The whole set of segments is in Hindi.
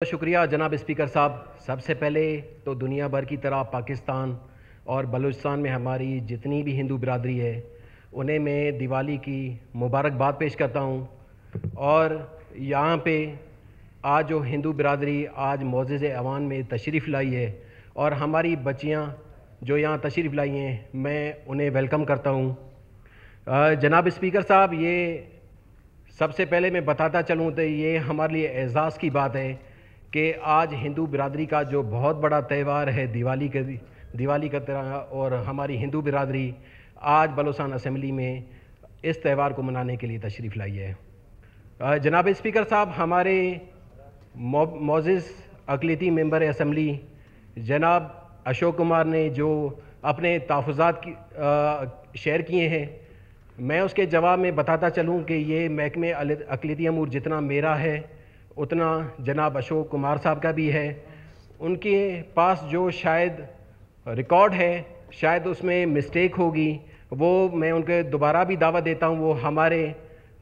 शुक्रिया जनाब स्पीकर साहब। सबसे पहले तो दुनिया भर की तरह पाकिस्तान और बलूचिस्तान में हमारी जितनी भी हिंदू बिरादरी है उन्हें मैं दिवाली की मुबारकबाद पेश करता हूँ। और यहाँ पे आज जो हिंदू बिरादरी आज मोअज़्ज़ज़ ऐवान में तशरीफ़ लाई है और हमारी बच्चियाँ जो यहाँ तशरीफ़ लाई हैं, मैं उन्हें वेलकम करता हूँ। जनाब स्पीकर साहब, ये सबसे पहले मैं बताता चलूँ तो ये हमारे लिए एज़ाज़ की बात है कि आज हिंदू बिरादरी का जो बहुत बड़ा त्यौहार है दिवाली का तरह, और हमारी हिंदू बिरादरी आज बलूचिस्तान असेंबली में इस त्यौहार को मनाने के लिए तशरीफ़ लाई है। जनाब स्पीकर साहब, हमारे मोअज़्ज़ज़ अक़लियती मेंबर असेंबली जनाब अशोक कुमार ने जो अपने तहफ़्फ़ुज़ात शेयर किए हैं, मैं उसके जवाब में बताता चलूँ कि ये महकमे अक़लियती अमूर जितना मेरा है उतना जनाब अशोक कुमार साहब का भी है। उनके पास जो शायद रिकॉर्ड है, शायद उसमें मिस्टेक होगी, वो मैं उनके दोबारा भी दावा देता हूँ वो हमारे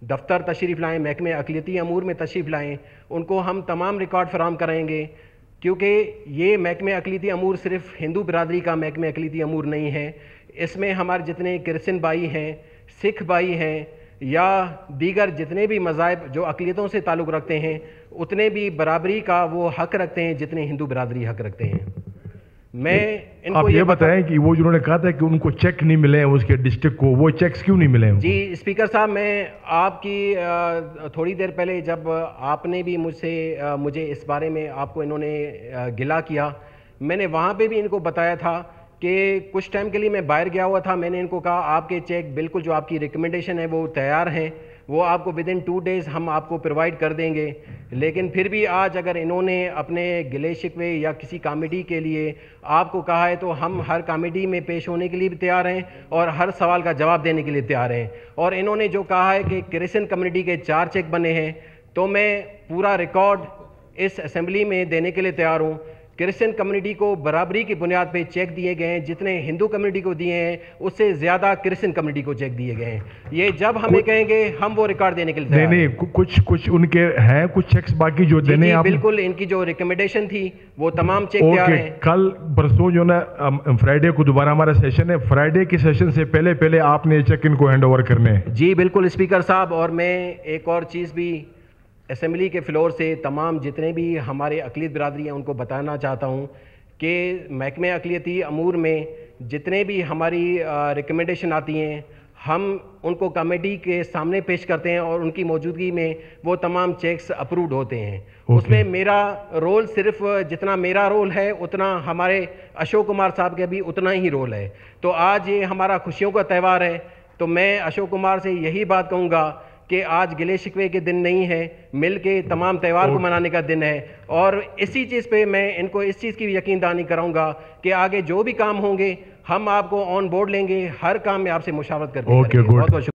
दफ्तर तशरीफ़ लाएँ, महकमे अक़लियती अमूर में तशरीफ़ लाएँ। उनको हम तमाम रिकॉर्ड फराहम कराएँगे, क्योंकि ये महकमे अक़लियती अमूर सिर्फ़ हिंदू बिरादरी का महकमे अक़लियती अमूर नहीं है। इसमें हमारे जितने क्रिश्चियन भाई हैं, सिख भाई हैं या दीगर जितने भी मज़ाहिब जो अक़लियतों से ताल्लुक़ रखते हैं, उतने भी बराबरी का वो हक़ रखते हैं जितने हिंदू बिरादरी हक़ रखते हैं। मैं इनको आप ये बताएं कि वो जिन्होंने कहा था कि उनको चेक नहीं मिले हैं उसके डिस्ट्रिक्ट को, वो चेक्स क्यों नहीं मिले हैं? जी स्पीकर साहब, मैं आपकी थोड़ी देर पहले जब आपने भी मुझे इस बारे में आपको इन्होंने गिला किया, मैंने वहाँ पे भी इनको बताया था कि कुछ टाइम के लिए मैं बाहर गया हुआ था। मैंने इनको कहा आपके चेक बिल्कुल जो आपकी रिकमेंडेशन है वो तैयार हैं, वो आपको विदिन 2 डेज़ हम आपको प्रोवाइड कर देंगे। लेकिन फिर भी आज अगर इन्होंने अपने गिले शिकवे या किसी कमेटी के लिए आपको कहा है तो हम हर कमेटी में पेश होने के लिए भी तैयार हैं और हर सवाल का जवाब देने के लिए तैयार हैं। और इन्होंने जो कहा है कि क्रिश्चियन कम्युनिटी के 4 चेक बने हैं, तो मैं पूरा रिकॉर्ड इस असेंबली में देने के लिए तैयार हूँ। क्रिश्चियन कम्युनिटी को बराबरी की बुनियाद पे चेक दिए गए हैं, जितने हिंदू कम्युनिटी को दिए हैं उससे ज़्यादा क्रिश्चियन कम्युनिटी को चेक दिए गए हैं। ये जब हमें कहेंगे हम वो रिकॉर्ड देने के लिए तैयार हैं। कुछ उनके हैं कुछ चेक्स बाकी जो देने आप बिल्कुल, इनकी जो रिकमेंडेशन थी वो तमाम चेक तैयार हैं। कल परसों जो ना फ्राइडे को दोबारा हमारा सेशन है, फ्राइडे के सेशन से पहले आपने चेक इनको हैंड ओवर करने हैं। जी बिल्कुल स्पीकर साहब, और मैं एक और चीज़ भी असेंबली के फ्लोर से तमाम जितने भी हमारे अक़लियत बिरादरी हैं उनको बताना चाहता हूँ कि महकमे अक़लियती अमूर में जितने भी हमारी रिकमेंडेशन आती हैं हम उनको कमेटी के सामने पेश करते हैं और उनकी मौजूदगी में वो तमाम चेक्स अप्रूव्ड होते हैं। उसमें मेरा रोल सिर्फ जितना मेरा रोल है उतना हमारे अशोक कुमार साहब का भी उतना ही रोल है। तो आज ये हमारा खुशियों का त्यौहार है, तो मैं अशोक कुमार से यही बात कहूँगा कि आज गिले शिकवे के दिन नहीं है, मिल के तमाम त्यौहार को मनाने का दिन है। और इसी चीज़ पे मैं इनको इस चीज़ की यकीन दहानी कराऊंगा कि आगे जो भी काम होंगे हम आपको ऑन बोर्ड लेंगे, हर काम में आपसे मुशावरत करके। बहुत बहुत शुक्रिया।